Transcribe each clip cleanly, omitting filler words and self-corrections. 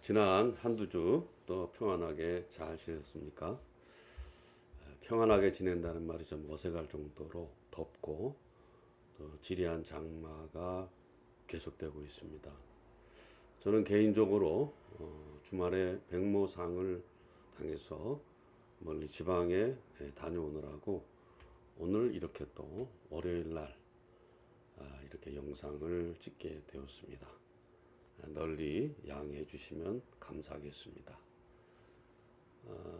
지난 한두 주 또 평안하게 잘 지냈습니까? 평안하게 지낸다는 말이 좀 어색할 정도로 덥고 또 지리한 장마가 계속되고 있습니다. 저는 개인적으로 주말에 백모상을 당해서 멀리 지방에 다녀오느라고 오늘 이렇게 또 월요일 날 이렇게 영상을 찍게 되었습니다. 널리 양해해 주시면 감사하겠습니다.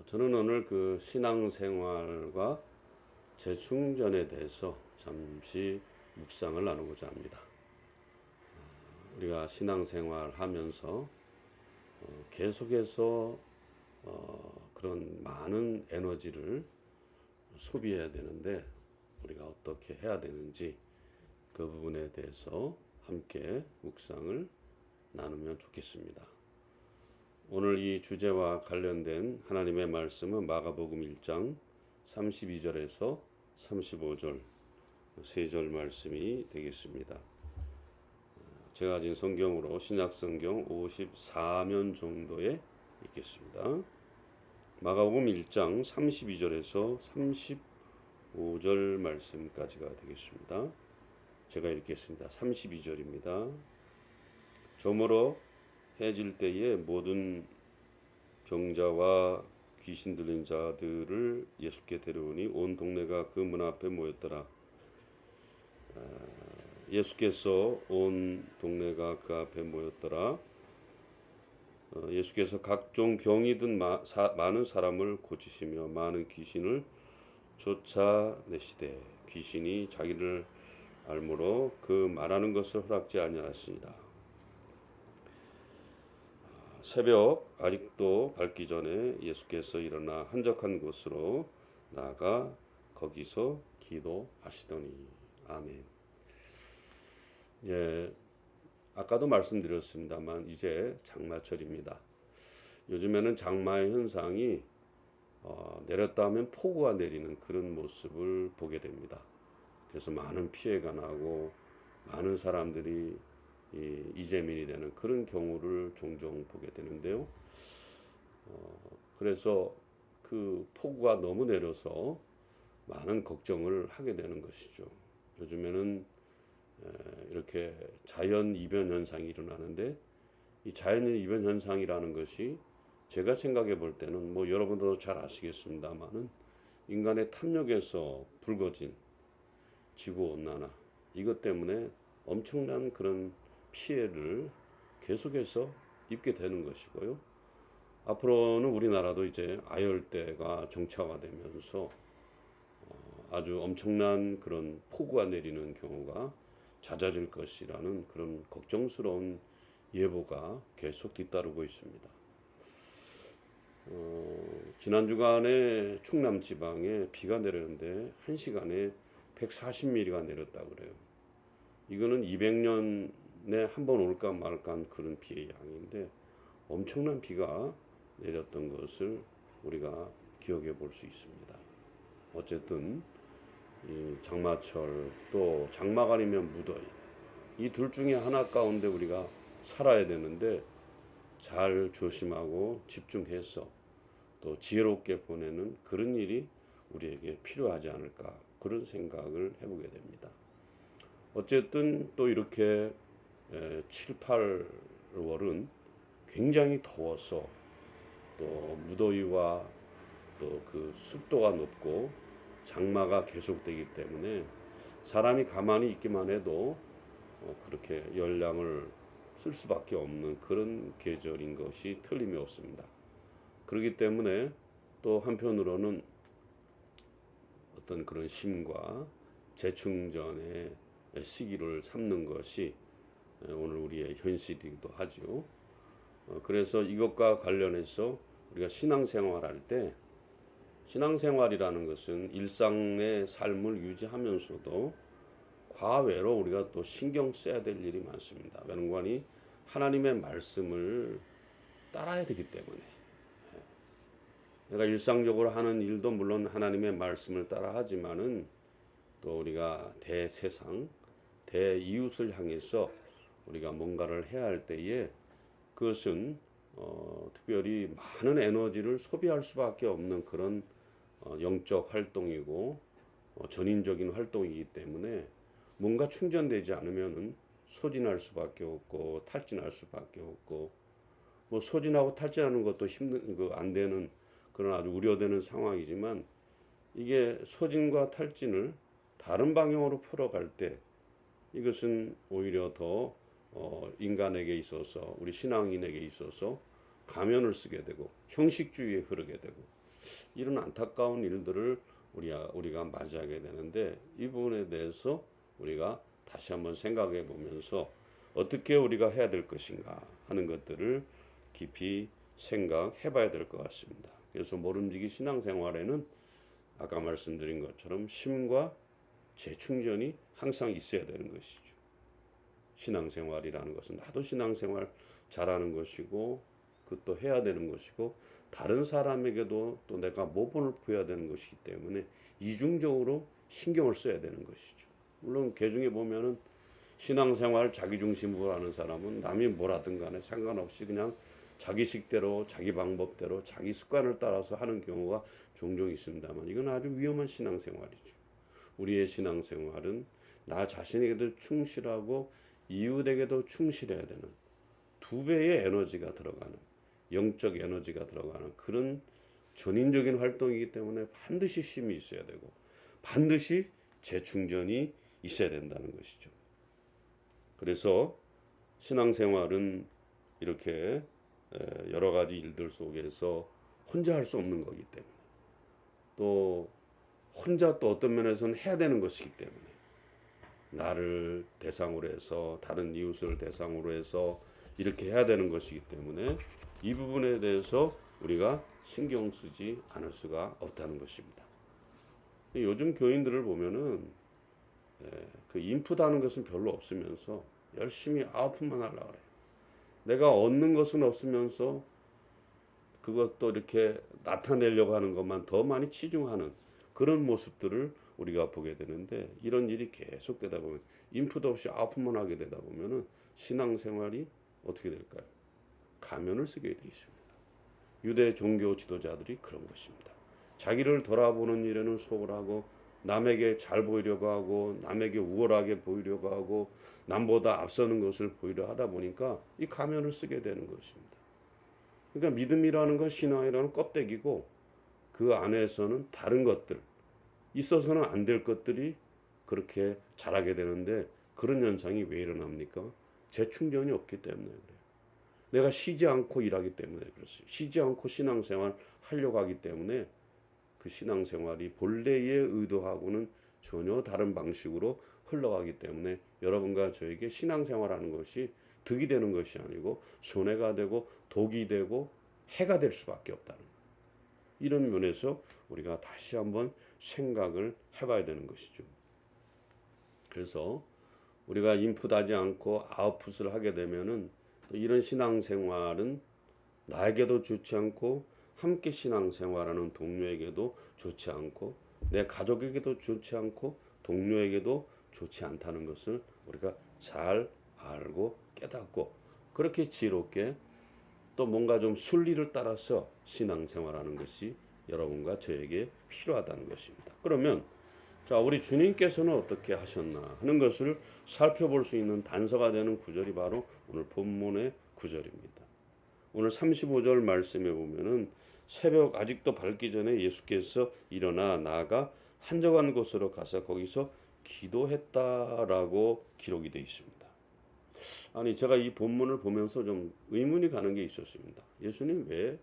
저는 오늘 그 신앙생활과 재충전에 대해서 잠시 묵상을 나누고자 합니다. 우리가 신앙생활 하면서 계속해서 그런 많은 에너지를 소비해야 되는데 우리가 어떻게 해야 되는지 그 부분에 대해서 함께 묵상을 나누면 좋겠습니다. 오늘 이 주제와 관련된 하나님의 말씀은 마가복음 1장 32절에서 35절 세 절 말씀이 되겠습니다. 제가 가진 성경으로 신약성경 54면 정도에 있겠습니다. 마가복음 1장 32절에서 35절 말씀까지가 되겠습니다. 제가 읽겠습니다. 32절입니다. 저물어 해질 때에 모든 병자와 귀신 들린 자들을 예수께 데려오니 온 동네가 그 문 앞에 모였더라. 예수께서 온 동네가 그 앞에 모였더라. 예수께서 각종 병이 든 많은 사람을 고치시며 많은 귀신을 쫓아내시되 귀신이 자기를 알므로 그 말하는 것을 허락지 아니하시니라. 새벽 아직도 밝기 전에 예수께서 일어나 한적한 곳으로 나가 거기서 기도하시더니 아멘. 예, 아까도 말씀드렸습니다만 이제 장마철입니다. 요즘에는 장마의 현상이 내렸다 하면 폭우가 내리는 그런 모습을 보게 됩니다. 그래서 많은 피해가 나고 많은 사람들이 이재민이 되는 그런 경우를 종종 보게 되는데요. 그래서 그 폭우가 너무 내려서 많은 걱정을 하게 되는 것이죠. 요즘에는 이렇게 자연 이변 현상이 일어나는데 이 자연 이변 현상이라는 것이 제가 생각해 볼 때는 뭐 여러분도 잘 아시겠습니다만은 인간의 탐욕에서 불거진 지구 온난화 이것 때문에 엄청난 그런 피해를 계속해서 입게 되는 것이고요. 앞으로는 우리나라도 이제 아열대가 정착화되면서 아주 엄청난 그런 폭우가 내리는 경우가 잦아질 것이라는 그런 걱정스러운 예보가 계속 뒤따르고 있습니다. 지난 주간에 충남 지방에 비가 내리는데 1시간에 140mm가 내렸다고 그래요. 이거는 200년에 한 번 올까 말까 한 그런 비의 양인데 엄청난 비가 내렸던 것을 우리가 기억해 볼 수 있습니다. 어쨌든 이 장마철 또 장마가 아니면 무더위 이 둘 중에 하나 가운데 우리가 살아야 되는데 잘 조심하고 집중해서 또 지혜롭게 보내는 그런 일이 우리에게 필요하지 않을까 그런 생각을 해보게 됩니다. 어쨌든 또 이렇게 7, 8월은 굉장히 더워서 또 무더위와 또 그 습도가 높고 장마가 계속되기 때문에 사람이 가만히 있기만 해도 그렇게 열량을 쓸 수밖에 없는 그런 계절인 것이 틀림이 없습니다. 그렇기 때문에 또 한편으로는 어떤 그런 쉼과 재충전의 시기를 삼는 것이 오늘 우리의 현실이기도 하죠. 그래서 이것과 관련해서 우리가 신앙생활할 때 신앙생활이라는 것은 일상의 삶을 유지하면서도 과외로 우리가 또 신경 써야 될 일이 많습니다. 왜냐하면 하나님의 말씀을 따라야 되기 때문에 내가 일상적으로 하는 일도 물론 하나님의 말씀을 따라 하지만은 또 우리가 대세상, 대이웃을 향해서 우리가 뭔가를 해야 할 때에 그것은 특별히 많은 에너지를 소비할 수밖에 없는 그런 영적 활동이고 전인적인 활동이기 때문에 뭔가 충전되지 않으면은 소진할 수밖에 없고 탈진할 수밖에 없고 뭐 소진하고 탈진하는 것도 힘든 안 되는 그런 아주 우려되는 상황이지만 이게 소진과 탈진을 다른 방향으로 풀어갈 때 이것은 오히려 더 인간에게 있어서 우리 신앙인에게 있어서 가면을 쓰게 되고 형식주의에 흐르게 되고 이런 안타까운 일들을 우리가 맞이하게 되는데 이 부분에 대해서 우리가 다시 한번 생각해 보면서 어떻게 우리가 해야 될 것인가 하는 것들을 깊이 생각해 봐야 될 것 같습니다. 그래서 모름지기 신앙생활에는 아까 말씀드린 것처럼 쉼과 재충전이 항상 있어야 되는 것이죠. 신앙생활이라는 것은 나도 신앙생활 잘하는 것이고 그것도 해야 되는 것이고 다른 사람에게도 또 내가 모범을 보여야 되는 것이기 때문에 이중적으로 신경을 써야 되는 것이죠. 물론 개중에 보면은 신앙생활 자기중심으로 하는 사람은 남이 뭐라든 간에 상관없이 그냥 자기 식대로 자기 방법대로 자기 습관을 따라서 하는 경우가 종종 있습니다만 이건 아주 위험한 신앙생활이죠. 우리의 신앙생활은 나 자신에게도 충실하고 이웃에게도 충실해야 되는 두 배의 에너지가 들어가는 영적 에너지가 들어가는 그런 전인적인 활동이기 때문에 반드시 쉼이 있어야 되고 반드시 재충전이 있어야 된다는 것이죠. 그래서 신앙생활은 이렇게 여러 가지 일들 속에서 혼자 할 수 없는 거기 때문에 또 혼자 또 어떤 면에서는 해야 되는 것이기 때문에 나를 대상으로 해서 다른 이웃을 대상으로 해서 이렇게 해야 되는 것이기 때문에 이 부분에 대해서 우리가 신경 쓰지 않을 수가 없다는 것입니다. 요즘 교인들을 보면은 그 인풋하는 것은 별로 없으면서 열심히 아웃풋만 하려고 그래요. 내가 얻는 것은 없으면서 그것도 이렇게 나타내려고 하는 것만 더 많이 치중하는 그런 모습들을 우리가 보게 되는데 이런 일이 계속되다 보면 인풋 없이 아웃풋만 하게 되다 보면은 신앙생활이 어떻게 될까요? 가면을 쓰게 돼 있습니다. 유대 종교 지도자들이 그런 것입니다. 자기를 돌아보는 일에는 소홀하고 남에게 잘 보이려고 하고 남에게 우월하게 보이려고 하고 남보다 앞서는 것을 보이려 하다 보니까 이 가면을 쓰게 되는 것입니다. 그러니까 믿음이라는 건 신앙이라는 껍데기고 그 안에서는 다른 것들 있어서는 안 될 것들이 그렇게 자라게 되는데 그런 현상이 왜 일어납니까? 재충전이 없기 때문에 그래요. 내가 쉬지 않고 일하기 때문에 그렇습니다. 쉬지 않고 신앙생활 하려고 하기 때문에 그 신앙생활이 본래의 의도하고는 전혀 다른 방식으로 흘러가기 때문에 여러분과 저에게 신앙생활하는 것이 득이 되는 것이 아니고 손해가 되고 독이 되고 해가 될 수밖에 없다는 거예요. 이런 면에서 우리가 다시 한번 생각을 해봐야 되는 것이죠. 그래서 우리가 인풋하지 않고 아웃풋을 하게 되면은 이런 신앙생활은 나에게도 좋지 않고 함께 신앙생활하는 동료에게도 좋지 않고 내 가족에게도 좋지 않고 동료에게도 좋지 않다는 것을 우리가 잘 알고 깨닫고 그렇게 지혜롭게 또 뭔가 좀 순리를 따라서 신앙생활하는 것이 여러분과 저에게 필요하다는 것입니다. 그러면 자, 우리 주님께서는 어떻게 하셨나 하는 것을 살펴볼 수 있는 단서가 되는 구절이 바로 오늘 본문의 구절입니다. 오늘 35절 말씀에 보면은 새벽 아직도 밝기 전에 예수께서 일어나 나아가 한적한 곳으로 가서 거기서 기도했다라고 기록이 되어 있습니다. 아니 제가 이 본문을 보면서 좀 의문이 가는 게 있었습니다. 예수님 왜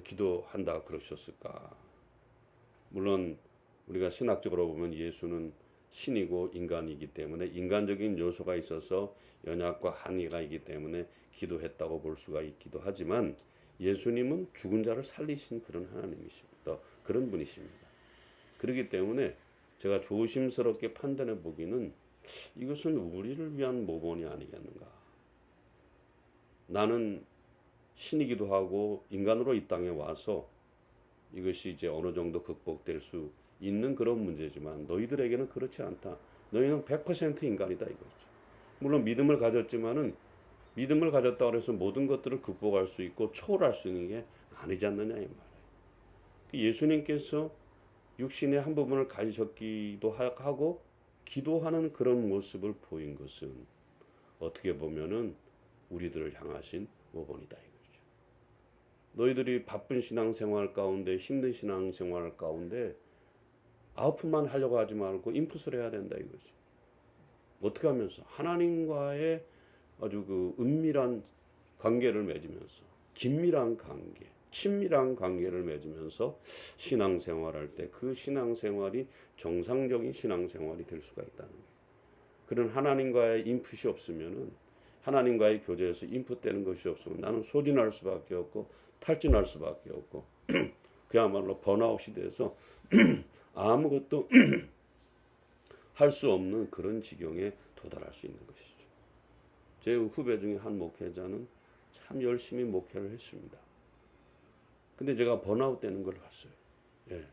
기도한다 그러셨을까? 물론 우리가 신학적으로 보면 예수는 신이고 인간이기 때문에 인간적인 요소가 있어서 연약과 한의가 있기 때문에 기도했다고 볼 수가 있기도 하지만 예수님은 죽은 자를 살리신 그런 하나님이십니다. 그런 분이십니다. 그렇기 때문에 제가 조심스럽게 판단해 보기는 이것은 우리를 위한 모본이 아니겠는가. 나는 신이기도 하고 인간으로 이 땅에 와서 이것이 이제 어느 정도 극복될 수 있는 그런 문제지만 너희들에게는 그렇지 않다. 너희는 100% 인간이다 이거죠. 물론 믿음을 가졌지만은 믿음을 가졌다고 해서 모든 것들을 극복할 수 있고 초월할 수 있는 게 아니지 않느냐 이 말이에요. 예수님께서 육신의 한 부분을 가지셨기도 하고 기도하는 그런 모습을 보인 것은 어떻게 보면은 우리들을 향하신 모본이다 이거죠. 너희들이 바쁜 신앙생활 가운데 힘든 신앙생활 가운데 아웃풋만 하려고 하지 말고 인풋을 해야 된다 이거죠. 어떻게 하면서 하나님과의 아주 그 은밀한 관계를 맺으면서 긴밀한 관계, 친밀한 관계를 맺으면서 신앙생활할 때 그 신앙생활이 정상적인 신앙생활이 될 수가 있다는 거예요. 그런 하나님과의 인풋이 없으면은 하나님과의 교제에서 인풋되는 것이 없으면 나는 소진할 수밖에 없고 탈진할 수밖에 없고 그야말로 번아웃이 돼서 아무것도 할 수 없는 그런 지경에 도달할 수 있는 것이죠. 제 후배 중에 한 목회자는 참 열심히 목회를 했습니다. 근데 제가 번아웃 되는 걸 봤어요. 예.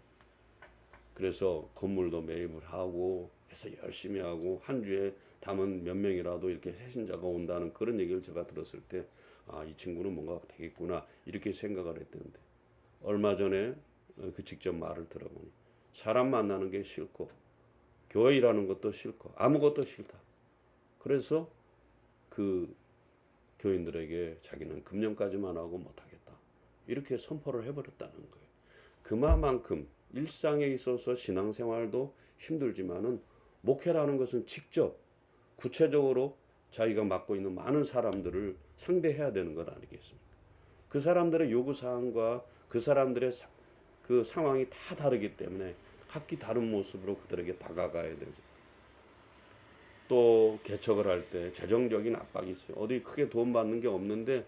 그래서 건물도 매입을 하고 해서 열심히 하고 한 주에 담은 몇 명이라도 이렇게 새신자가 온다는 그런 얘기를 제가 들었을 때 이 친구는 뭔가 되겠구나 이렇게 생각을 했는데 얼마 전에 그 직접 말을 들어보니 사람 만나는 게 싫고 교회 일하는 것도 싫고 아무것도 싫다. 그래서 그 교인들에게 자기는 금년까지만 하고 못하겠다. 이렇게 선포를 해버렸다는 거예요. 그만큼 일상에 있어서 신앙생활도 힘들지만은 목회라는 것은 직접 구체적으로 자기가 맡고 있는 많은 사람들을 상대해야 되는 것 아니겠습니까? 그 사람들의 요구사항과 그 사람들의 그 상황이 다 다르기 때문에 각기 다른 모습으로 그들에게 다가가야 되고 또 개척을 할 때 재정적인 압박이 있어요. 어디 크게 돈 받는 게 없는데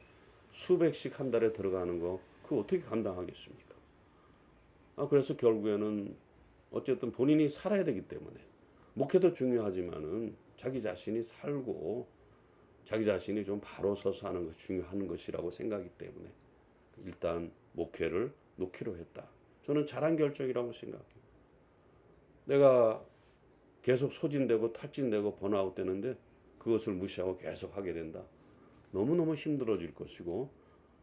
수백씩 한 달에 들어가는 거 그거 어떻게 감당하겠습니까? 그래서 결국에는 어쨌든 본인이 살아야 되기 때문에 목회도 중요하지만은 자기 자신이 살고 자기 자신이 좀 바로 서서 하는 것이 중요한 것이라고 생각하기 때문에 일단 목회를 놓기로 했다. 저는 잘한 결정이라고 생각해요. 내가 계속 소진되고 탈진되고 번아웃 되는데 그것을 무시하고 계속 하게 된다. 너무너무 힘들어질 것이고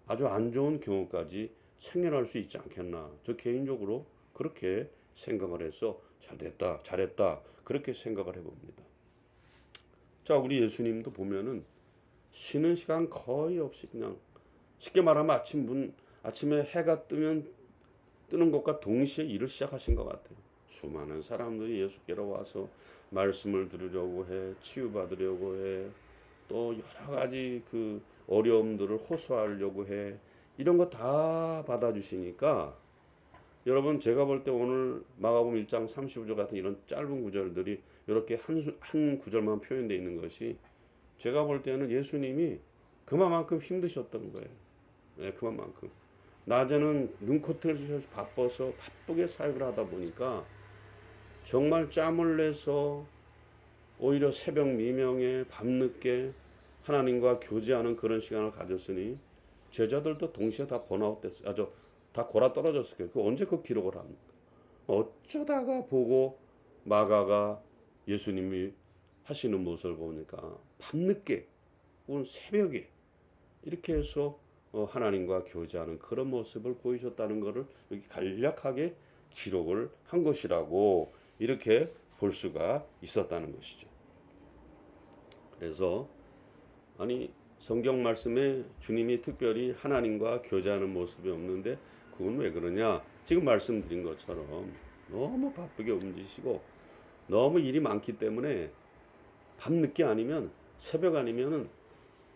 아주 안 좋은 경우까지 생겨날 수 있지 않겠나. 저 개인적으로 그렇게 생각을 해서 잘됐다, 잘했다 그렇게 생각을 해봅니다. 자, 우리 예수님도 보면은 쉬는 시간 거의 없이 그냥 쉽게 말하면 아침에 해가 뜨는 것과 동시에 일을 시작하신 것 같아요. 수많은 사람들이 예수께로 와서 말씀을 들으려고 해, 치유받으려고 해, 또 여러 가지 그 어려움들을 호소하려고 해. 이런 거 다 받아주시니까 여러분 제가 볼 때 오늘 마가복음 1장 35절 같은 이런 짧은 구절들이 이렇게 한 구절만 표현되어 있는 것이 제가 볼 때는 예수님이 그만큼 힘드셨던 거예요. 네, 그만큼. 낮에는 눈코뜰 쑤셔서 바빠서 바쁘게 사역을 하다 보니까 정말 짬을 내서 오히려 새벽 미명에 밤늦게 하나님과 교제하는 그런 시간을 가졌으니 제자들도 동시에 다 번아웃 됐어요. 다 골아 떨어졌을 거예요. 언제 그 기록을 합니까? 어쩌다가 보고 마가가 예수님이 하시는 모습을 보니까 밤늦게 혹은 새벽에 이렇게 해서 하나님과 교제하는 그런 모습을 보이셨다는 것을 여기 간략하게 기록을 한 것이라고 이렇게 볼 수가 있었다는 것이죠. 그래서 성경 말씀에 주님이 특별히 하나님과 교제하는 모습이 없는데 그건 왜 그러냐? 지금 말씀드린 것처럼 너무 바쁘게 움직이시고 너무 일이 많기 때문에 밤늦게 아니면 새벽 아니면은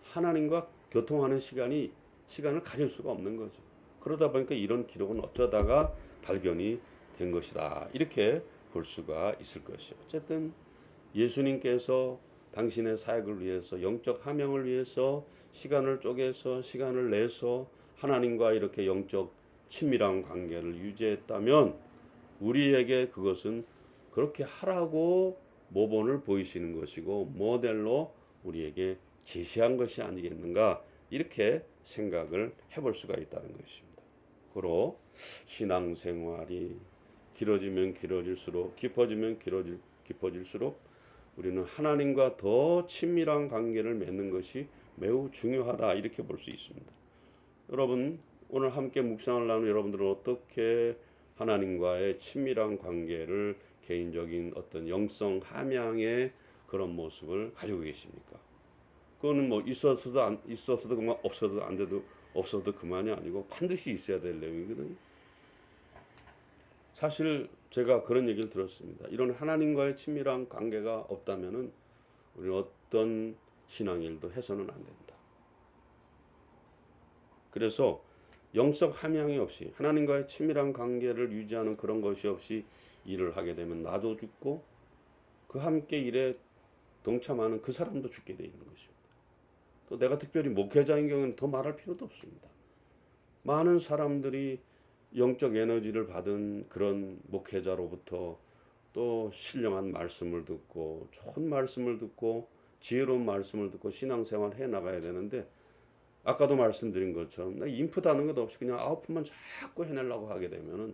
하나님과 교통하는 시간을 가질 수가 없는 거죠. 그러다 보니까 이런 기록은 어쩌다가 발견이 된 것이다. 이렇게 볼 수가 있을 것이죠. 어쨌든 예수님께서 당신의 사역을 위해서 영적 하명을 위해서 시간을 쪼개서 시간을 내서 하나님과 이렇게 영적 친밀한 관계를 유지했다면 우리에게 그것은 그렇게 하라고 모본을 보이시는 것이고 모델로 우리에게 제시한 것이 아니겠는가 이렇게 생각을 해볼 수가 있다는 것입니다. 그로 신앙생활이 길어지면 길어질수록 깊어지면 깊어질수록 우리는 하나님과 더 친밀한 관계를 맺는 것이 매우 중요하다 이렇게 볼 수 있습니다. 여러분 오늘 함께 묵상을 나눈 여러분들은 어떻게 하나님과의 친밀한 관계를 개인적인 어떤 영성 함양의 그런 모습을 가지고 계십니까? 그거는 뭐 있었어도 그만, 없어도 안 돼도 없어도 그만이 아니고 반드시 있어야 될 내용이거든요. 사실 제가 그런 얘기를 들었습니다. 이런 하나님과의 친밀한 관계가 없다면은 우리는 어떤 신앙일도 해서는 안 된다. 그래서 영적 함양이 없이 하나님과의 친밀한 관계를 유지하는 그런 것이 없이 일을 하게 되면 나도 죽고 그 함께 일에 동참하는 그 사람도 죽게 돼 있는 것입니다. 또 내가 특별히 목회자인 경우는 더 말할 필요도 없습니다. 많은 사람들이 영적 에너지를 받은 그런 목회자로부터 또 신령한 말씀을 듣고 좋은 말씀을 듣고 지혜로운 말씀을 듣고 신앙생활 해 나가야 되는데 아까도 말씀드린 것처럼 나 인풋하는 것 없이 그냥 아웃풋만 자꾸 해내려고 하게 되면은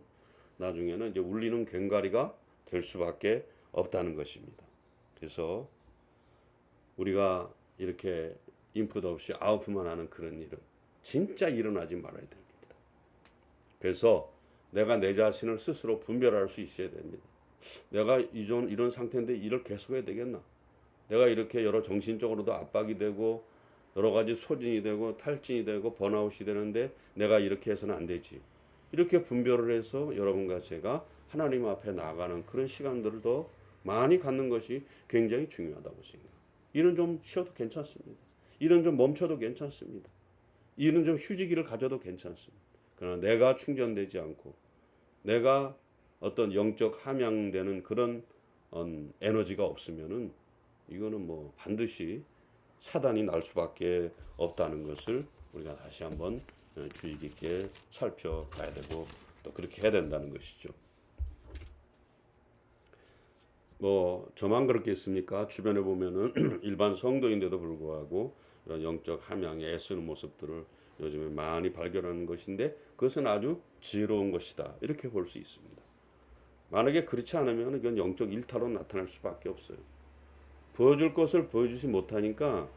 나중에는 이제 울리는 괭가리가 될 수밖에 없다는 것입니다. 그래서 우리가 이렇게 인풋 없이 아웃풋만 하는 그런 일은 진짜 일어나지 말아야 됩니다. 그래서 내가 내 자신을 스스로 분별할 수 있어야 됩니다. 내가 이런 상태인데 일을 계속해야 되겠나? 내가 이렇게 여러 정신적으로도 압박이 되고 여러 가지 소진이 되고 탈진이 되고 번아웃이 되는데 내가 이렇게 해서는 안 되지. 이렇게 분별을 해서 여러분과 제가 하나님 앞에 나가는 그런 시간들을 더 많이 갖는 것이 굉장히 중요하다고 생각합니다. 일은 좀 쉬어도 괜찮습니다. 일은 좀 멈춰도 괜찮습니다. 일은 좀 휴지기를 가져도 괜찮습니다. 그러나 내가 충전되지 않고 내가 어떤 영적 함양되는 그런 에너지가 없으면은 이거는 뭐 반드시 사단이 날 수밖에 없다는 것을 우리가 다시 한번 주의 깊게 살펴봐야 되고 또 그렇게 해야 된다는 것이죠. 뭐 저만 그렇겠습니까? 주변에 보면은 일반 성도인데도 불구하고 이런 영적 함양에 애쓰는 모습들을 요즘에 많이 발견하는 것인데 그것은 아주 지혜로운 것이다 이렇게 볼 수 있습니다. 만약에 그렇지 않으면 이건 영적 일타로 나타날 수밖에 없어요. 보여줄 것을 보여주지 못하니까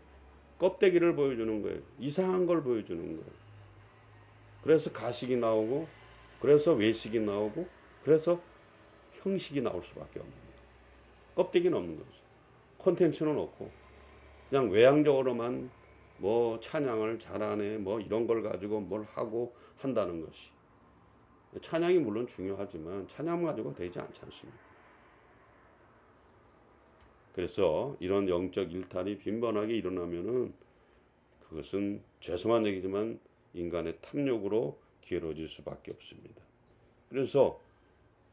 껍데기를 보여주는 거예요. 이상한 걸 보여주는 거예요. 그래서 가식이 나오고 그래서 외식이 나오고 그래서 형식이 나올 수밖에 없는 거예요. 껍데기는 없는 거죠. 콘텐츠는 없고 그냥 외향적으로만 뭐 찬양을 잘하네 뭐 이런 걸 가지고 뭘 하고 한다는 것이 찬양이 물론 중요하지만 찬양 가지고 되지 않지 않습니까? 그래서 이런 영적 일탈이 빈번하게 일어나면은 그것은 죄송한 얘기지만 인간의 탐욕으로 길어질 수밖에 없습니다. 그래서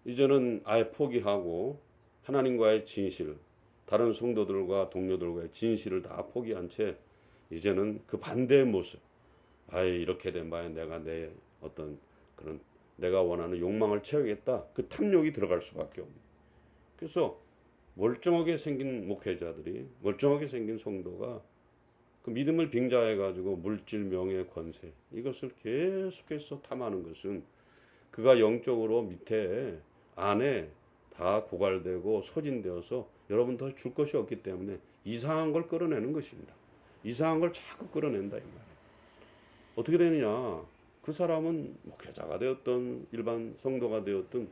이제는 아예 포기하고 하나님과의 진실, 다른 성도들과 동료들과의 진실을 다 포기한 채 이제는 그 반대의 모습, 아예 이렇게 된 바에 내가 내 어떤 그런 내가 원하는 욕망을 채우겠다. 그 탐욕이 들어갈 수밖에 없는. 그래서 멀쩡하게 생긴 목회자들이 멀쩡하게 생긴 성도가 그 믿음을 빙자해 가지고 물질, 명예, 권세 이것을 계속해서 탐하는 것은 그가 영적으로 밑에 안에 다 고갈되고 소진되어서 여러분 더 줄 것이 없기 때문에 이상한 걸 끌어내는 것입니다. 이상한 걸 자꾸 끌어낸다 이 말이에요. 어떻게 되느냐? 그 사람은 목회자가 되었던 일반 성도가 되었던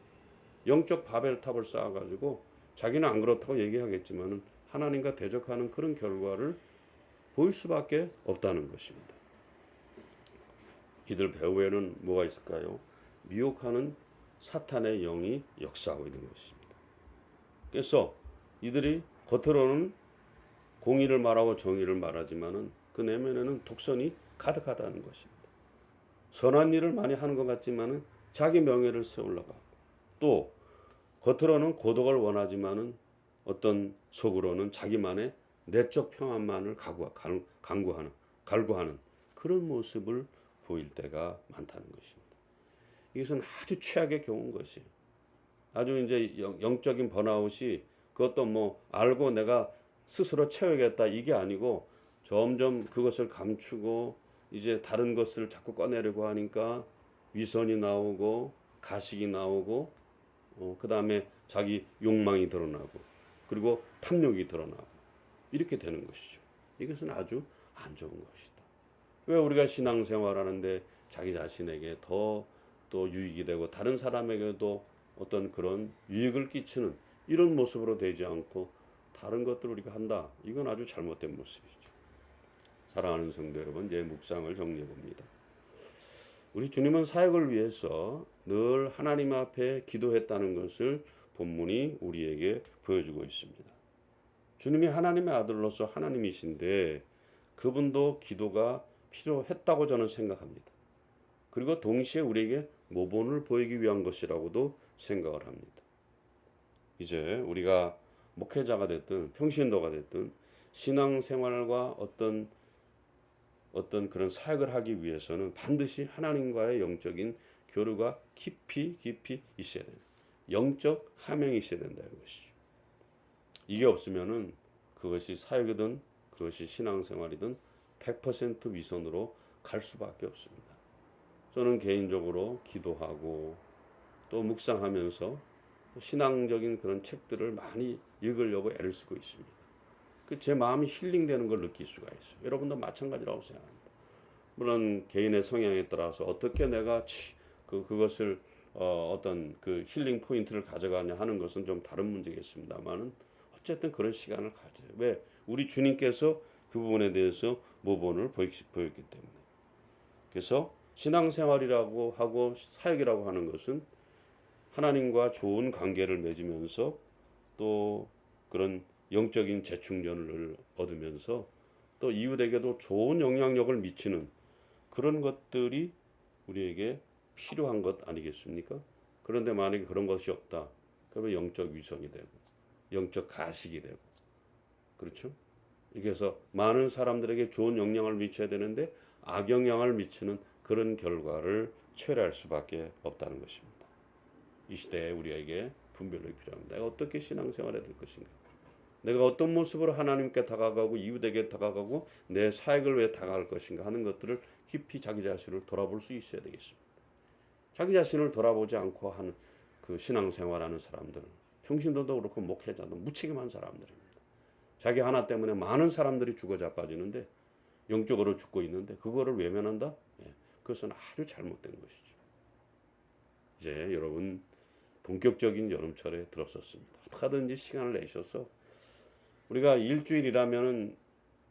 영적 바벨탑을 쌓아가지고 자기는 안 그렇다고 얘기하겠지만은 하나님과 대적하는 그런 결과를 보일 수밖에 없다는 것입니다. 이들 배후에는 뭐가 있을까요? 미혹하는 사탄의 영이 역사하고 있는 것입니다. 그래서 이들이 겉으로는 공의를 말하고 정의를 말하지만은 그 내면에는 독선이 가득하다는 것입니다. 선한 일을 많이 하는 것 같지만은 자기 명예를 세우려고 하고 또 겉으로는 고독을 원하지만은 어떤 속으로는 자기만의 내적 평안만을 갈구하는 그런 모습을 보일 때가 많다는 것입니다. 이것은 아주 최악의 경우인 것이에요. 아주 이제 영적인 번아웃이 그것도 뭐 알고 내가 스스로 채우겠다 이게 아니고 점점 그것을 감추고 이제 다른 것을 자꾸 꺼내려고 하니까 위선이 나오고 가식이 나오고 그 다음에 자기 욕망이 드러나고 그리고 탐욕이 드러나고 이렇게 되는 것이죠. 이것은 아주 안 좋은 것이다. 왜 우리가 신앙생활하는데 자기 자신에게 더 또 유익이 되고 다른 사람에게도 어떤 그런 유익을 끼치는 이런 모습으로 되지 않고 다른 것들을 우리가 한다. 이건 아주 잘못된 모습이죠. 사랑하는 성도 여러분, 이제 묵상을 정리해 봅니다. 우리 주님은 사역을 위해서 늘 하나님 앞에 기도했다는 것을 본문이 우리에게 보여주고 있습니다. 주님이 하나님의 아들로서 하나님이신데 그분도 기도가 필요했다고 저는 생각합니다. 그리고 동시에 우리에게 모본을 보이기 위한 것이라고도 생각을 합니다. 이제 우리가 목회자가 됐든 평신도가 됐든 신앙생활과 어떤 그런 사역을 하기 위해서는 반드시 하나님과의 영적인 교류가 깊이 있어야 돼요. 영적 하명이 있어야 된다는 것이죠. 이게 없으면은 그것이 사역이든 그것이 신앙생활이든 100% 위선으로 갈 수밖에 없습니다. 저는 개인적으로 기도하고 또 묵상하면서 신앙적인 그런 책들을 많이 읽으려고 애를 쓰고 있습니다. 제 마음이 힐링되는 걸 느낄 수가 있어요. 여러분도 마찬가지라고 생각합니다. 물론 개인의 성향에 따라서 어떻게 내가 그것을 어떤 그 힐링 포인트를 가져가냐 하는 것은 좀 다른 문제겠습니다만은 어쨌든 그런 시간을 가져요. 왜? 우리 주님께서 그 부분에 대해서 모본을 보였기 때문에. 그래서 신앙생활이라고 하고 사역이라고 하는 것은 하나님과 좋은 관계를 맺으면서 또 그런 영적인 재충전을 얻으면서 또 이웃에게도 좋은 영향력을 미치는 그런 것들이 우리에게 필요한 것 아니겠습니까? 그런데 만약에 그런 것이 없다. 그러면 영적 위선이 되고 영적 가식이 되고 그렇죠? 그래서 많은 사람들에게 좋은 영향을 미쳐야 되는데 악영향을 미치는 그런 결과를 초래할 수밖에 없다는 것입니다. 이 시대에 우리에게 분별력이 필요합니다. 내가 어떻게 신앙생활에 될 것인가? 내가 어떤 모습으로 하나님께 다가가고 이웃에게 다가가고 내 사역을 왜 다가갈 것인가 하는 것들을 깊이 자기 자신을 돌아볼 수 있어야 되겠습니다. 자기 자신을 돌아보지 않고 하는 그 신앙생활하는 사람들, 평신도도 그렇고 목회자도 무책임한 사람들입니다. 자기 하나 때문에 많은 사람들이 죽어 자빠지는데 영적으로 죽고 있는데 그거를 외면한다? 그것은 아주 잘못된 것이죠. 이제 여러분 본격적인 여름철에 들어섰습니다. 어떻게 하든지 시간을 내셔서 우리가 일주일이라면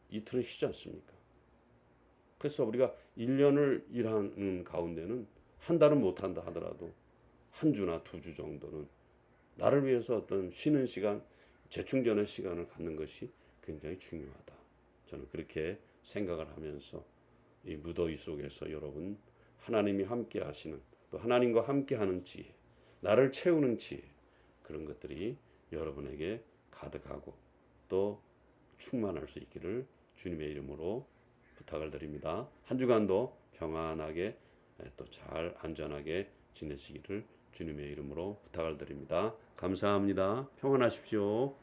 이틀은 쉬지 않습니까? 그래서 우리가 1년을 일하는 가운데는 한 달은 못한다 하더라도 한 주나 2주 정도는 나를 위해서 어떤 쉬는 시간, 재충전의 시간을 갖는 것이 굉장히 중요하다. 저는 그렇게 생각을 하면서 이 무더위 속에서 여러분 하나님이 함께 하시는 또 하나님과 함께 하는 지혜, 나를 채우는 지혜 그런 것들이 여러분에게 가득하고 또 충만할 수 있기를 주님의 이름으로 부탁을 드립니다. 한 주간도 평안하게 또 잘 안전하게 지내시기를 주님의 이름으로 부탁을 드립니다. 감사합니다. 평안하십시오.